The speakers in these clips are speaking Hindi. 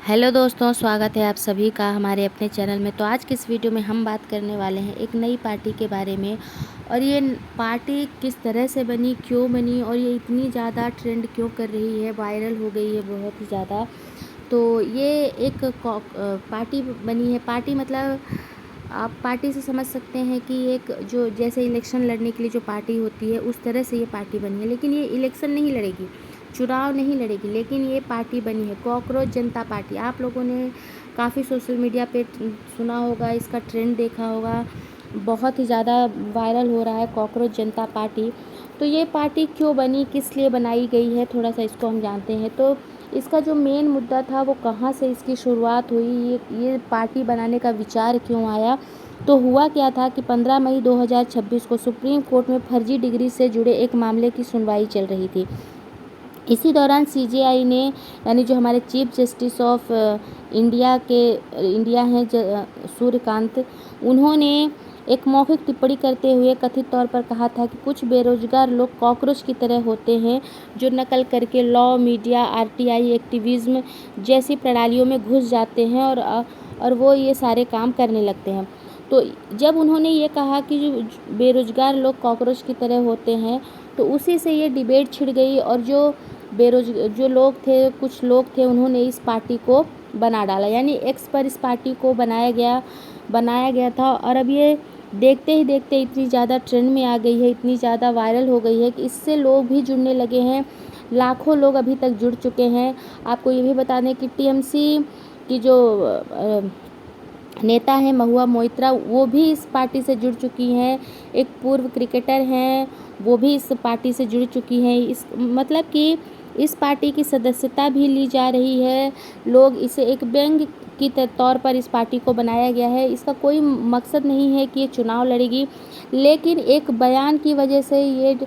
हेलो दोस्तों, स्वागत है आप सभी का हमारे अपने चैनल में। तो आज की इस वीडियो में हम बात करने वाले हैं एक नई पार्टी के बारे में। और ये पार्टी किस तरह से बनी, क्यों बनी और ये इतनी ज़्यादा ट्रेंड क्यों कर रही है, वायरल हो गई है बहुत ही ज़्यादा। तो ये एक पार्टी बनी है। पार्टी मतलब आप पार्टी से समझ सकते हैं कि एक जो जैसे इलेक्शन लड़ने के लिए जो पार्टी होती है उस तरह से ये पार्टी बनी है। लेकिन ये इलेक्शन नहीं लड़ेगी, चुनाव नहीं लड़ेगी, लेकिन ये पार्टी बनी है कॉकरोच जनता पार्टी। आप लोगों ने काफ़ी सोशल मीडिया पे सुना होगा, इसका ट्रेंड देखा होगा, बहुत ही ज़्यादा वायरल हो रहा है कॉकरोच जनता पार्टी। तो ये पार्टी क्यों बनी, किस लिए बनाई गई है, थोड़ा सा इसको हम जानते हैं। तो इसका जो मेन मुद्दा था वो कहाँ से इसकी शुरुआत हुई, ये पार्टी बनाने का विचार क्यों आया। तो हुआ क्या था कि 15 मई 2026 को सुप्रीम कोर्ट में फर्जी डिग्री से जुड़े एक मामले की सुनवाई चल रही थी। इसी दौरान सीजेआई ने, यानी जो हमारे चीफ जस्टिस ऑफ इंडिया हैं सूर्यकांत, उन्होंने एक मौखिक टिप्पणी करते हुए कथित तौर पर कहा था कि कुछ बेरोजगार लोग कॉकरोच की तरह होते हैं जो नकल करके लॉ, मीडिया, आरटीआई एक्टिविज्म जैसी प्रणालियों में घुस जाते हैं और वो ये सारे काम करने लगते हैं। तो जब उन्होंने ये कहा कि जो बेरोजगार लोग कॉकरोच की तरह होते हैं, तो उसी से ये डिबेट छिड़ गई। और जो लोग थे, कुछ लोग थे, उन्होंने इस पार्टी को बना डाला, यानी एक्स पर इस पार्टी को बनाया गया था। और अब ये देखते ही देखते इतनी ज़्यादा ट्रेंड में आ गई है, इतनी ज़्यादा वायरल हो गई है कि इससे लोग भी जुड़ने लगे हैं। लाखों लोग अभी तक जुड़ चुके हैं। आपको ये भी बता दें कि टीएमसी की जो नेता हैं महुआ मोइत्रा, वो भी इस पार्टी से जुड़ चुकी हैं। एक पूर्व क्रिकेटर हैं, वो भी इस पार्टी से जुड़ चुकी हैं। इस मतलब कि इस पार्टी की सदस्यता भी ली जा रही है। लोग इसे एक व्यंग्य की तौर पर इस पार्टी को बनाया गया है। इसका कोई मकसद नहीं है कि ये चुनाव लड़ेगी, लेकिन एक बयान की वजह से ये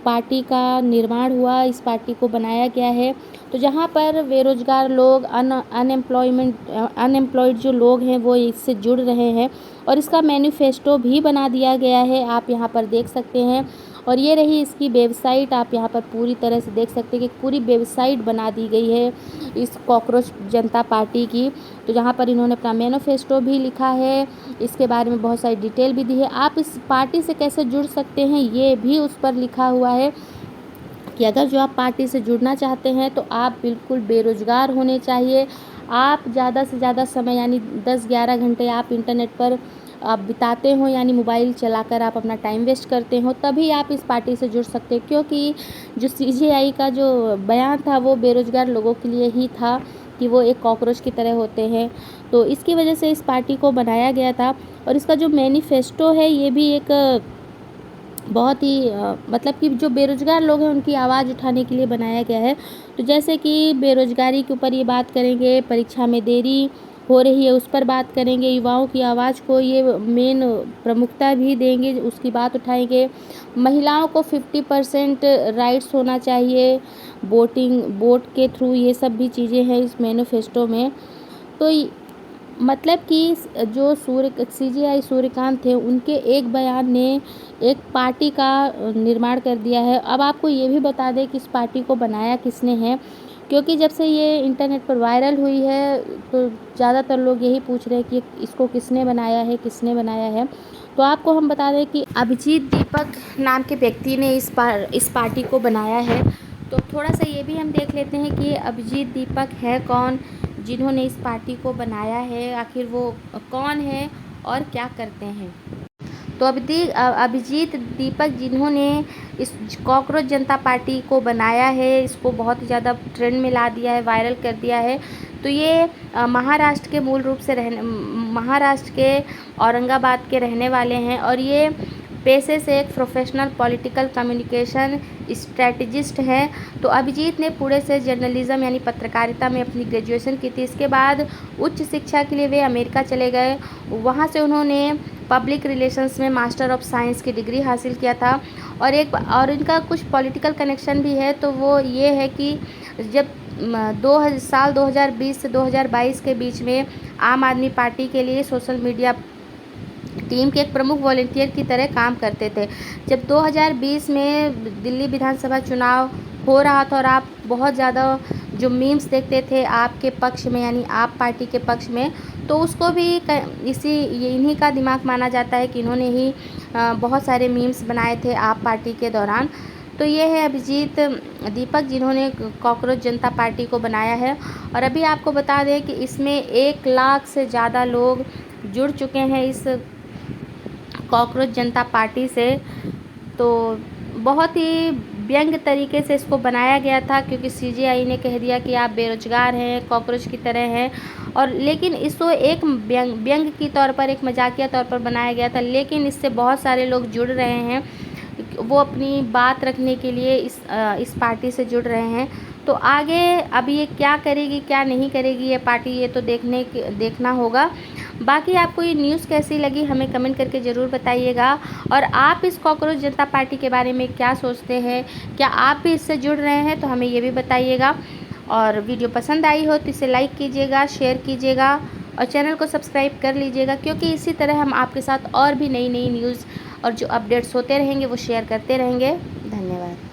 पार्टी का निर्माण हुआ, इस पार्टी को बनाया गया है। तो जहाँ पर बेरोजगार लोग, अनएम्प्लॉयड जो लोग हैं वो इससे जुड़ रहे हैं। और इसका मैनिफेस्टो भी बना दिया गया है, आप यहाँ पर देख सकते हैं। और ये रही इसकी वेबसाइट, आप यहाँ पर पूरी तरह से देख सकते हैं कि पूरी वेबसाइट बना दी गई है इस कॉकरोच जनता पार्टी की। तो जहाँ पर इन्होंने अपना मैनिफेस्टो भी लिखा है, इसके बारे में बहुत सारी डिटेल भी दी है। आप इस पार्टी से कैसे जुड़ सकते हैं ये भी उस पर लिखा हुआ है कि अगर जो आप पार्टी से जुड़ना चाहते हैं तो आप बिल्कुल बेरोजगार होने चाहिए। आप ज़्यादा से ज़्यादा समय, यानी 10-11 घंटे आप इंटरनेट पर आप बिताते हो, यानी मोबाइल चलाकर आप अपना टाइम वेस्ट करते हो, तभी आप इस पार्टी से जुड़ सकते हो। क्योंकि जो सीजेआई का जो बयान था वो बेरोजगार लोगों के लिए ही था कि वो एक कॉकरोच की तरह होते हैं। तो इसकी वजह से इस पार्टी को बनाया गया था। और इसका जो मैनिफेस्टो है ये भी एक बहुत ही मतलब कि जो बेरोजगार लोग हैं उनकी आवाज़ उठाने के लिए बनाया गया है। तो जैसे कि बेरोजगारी के ऊपर ये बात करेंगे, परीक्षा में देरी हो रही है उस पर बात करेंगे, युवाओं की आवाज़ को ये मेन प्रमुखता भी देंगे, उसकी बात उठाएंगे। महिलाओं को 50% राइट्स होना चाहिए, वोट के थ्रू, ये सब भी चीज़ें हैं इस मैनिफेस्टो में। तो मतलब कि जो सीजेआई सूर्यकांत थे, उनके एक बयान ने एक पार्टी का निर्माण कर दिया है। अब आपको ये भी बता दें कि इस पार्टी को बनाया किसने है, क्योंकि जब से ये इंटरनेट पर वायरल हुई है तो ज़्यादातर लोग यही पूछ रहे हैं कि इसको किसने बनाया है, किसने बनाया है। तो आपको हम बता दें कि अभिजीत दीपक नाम के व्यक्ति ने इस पार्टी को बनाया है। तो थोड़ा सा ये भी हम देख लेते हैं कि अभिजीत दीपक है कौन, जिन्होंने इस पार्टी को बनाया है, आखिर वो कौन है और क्या करते हैं। तो अभिजीत दीपक जिन्होंने इस कॉकरोच जनता पार्टी को बनाया है, इसको बहुत ही ज़्यादा ट्रेंड में ला दिया है, वायरल कर दिया है। तो ये महाराष्ट्र के मूल रूप से महाराष्ट्र के औरंगाबाद के रहने वाले हैं। और ये पेशे से एक प्रोफेशनल पॉलिटिकल कम्युनिकेशन स्ट्रेटजिस्ट हैं। तो अभिजीत ने पुणे से जर्नलिज्म यानी पत्रकारिता में अपनी ग्रेजुएशन की थी। इसके बाद उच्च शिक्षा के लिए वे अमेरिका चले गए। वहाँ से उन्होंने पब्लिक रिलेशंस में मास्टर ऑफ साइंस की डिग्री हासिल किया था। और इनका कुछ पॉलिटिकल कनेक्शन भी है। तो वो ये है कि जब साल 2020 से 2022 के बीच में आम आदमी पार्टी के लिए सोशल मीडिया टीम के एक प्रमुख वॉलंटियर की तरह काम करते थे। जब 2020 में दिल्ली विधानसभा चुनाव हो रहा था और आप बहुत ज़्यादा जो मीम्स देखते थे आपके पक्ष में यानी आप पार्टी के पक्ष में, तो उसको भी इन्हीं का दिमाग माना जाता है कि इन्होंने ही बहुत सारे मीम्स बनाए थे आप पार्टी के दौरान। तो ये है अभिजीत दीपक जिन्होंने कॉकरोच जनता पार्टी को बनाया है। और अभी आपको बता दें कि इसमें 1 लाख से ज़्यादा लोग जुड़ चुके हैं इस कॉकरोच जनता पार्टी से। तो बहुत ही व्यंग तरीके से इसको बनाया गया था, क्योंकि सीजेआई ने कह दिया कि आप बेरोजगार हैं, कॉकरोच की तरह हैं। और लेकिन इसको एक व्यंग की तौर पर, एक मजाकिया तौर पर बनाया गया था, लेकिन इससे बहुत सारे लोग जुड़ रहे हैं, वो अपनी बात रखने के लिए इस पार्टी से जुड़ रहे हैं। तो आगे अब ये क्या करेगी क्या नहीं करेगी ये पार्टी, ये तो देखना होगा। बाकी आपको ये न्यूज़ कैसी लगी हमें कमेंट करके ज़रूर बताइएगा। और आप इस कॉकरोच जनता पार्टी के बारे में क्या सोचते हैं, क्या आप भी इससे जुड़ रहे हैं, तो हमें ये भी बताइएगा। और वीडियो पसंद आई हो तो इसे लाइक कीजिएगा, शेयर कीजिएगा और चैनल को सब्सक्राइब कर लीजिएगा, क्योंकि इसी तरह हम आपके साथ और भी नई न्यूज़ और जो अपडेट्स होते रहेंगे वो शेयर करते रहेंगे। धन्यवाद।